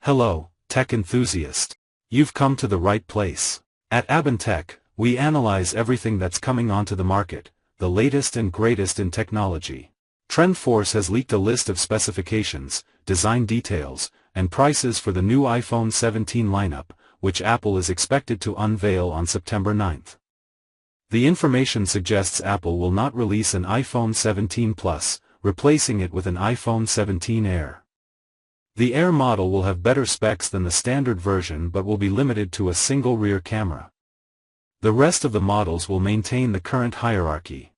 Hello, tech enthusiast. You've come to the right place. At Tech, we analyze everything that's coming onto the market, the latest and greatest in technology. TrendForce has leaked a list of specifications, design details, and prices for the new iPhone 17 lineup, which Apple is expected to unveil on September 9th. The information suggests Apple will not release an iPhone 17 Plus, replacing it with an iPhone 17 Air. The Air model will have better specs than the standard version but will be limited to a single rear camera. The rest of the models will maintain the current hierarchy.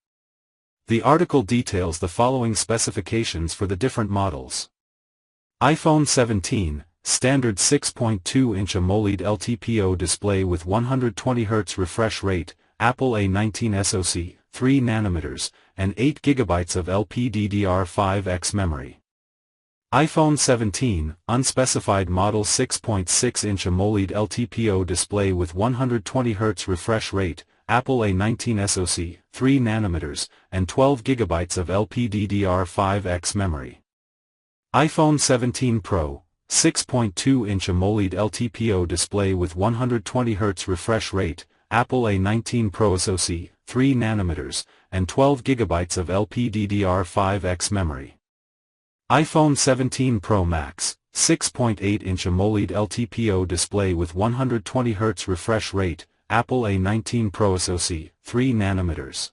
The article details the following specifications for the different models. iPhone 17, standard 6.2-inch AMOLED LTPO display with 120Hz refresh rate, Apple A19 SoC, 3 nm, and 8 GB of LPDDR5X memory. iPhone 17, unspecified model 6.6-inch AMOLED LTPO display with 120Hz refresh rate, Apple A19 SoC, 3 nm, and 12 GB of LPDDR5X memory. iPhone 17 Pro, 6.2-inch AMOLED LTPO display with 120Hz refresh rate, Apple A19 Pro SoC, 3 nm, and 12 GB of LPDDR5X memory. iPhone 17 Pro Max, 6.8-inch AMOLED LTPO display with 120Hz refresh rate, Apple A19 Pro SoC, 3 nm,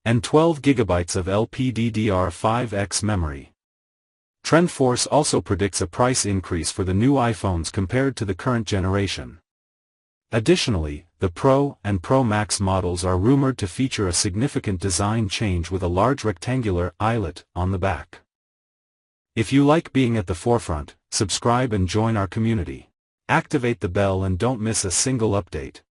and 12 GB of LPDDR5X memory. TrendForce also predicts a price increase for the new iPhones compared to the current generation. Additionally, the Pro and Pro Max models are rumored to feature a significant design change with a large rectangular eyelet on the back. If you like being at the forefront, subscribe and join our community. Activate the bell and don't miss a single update.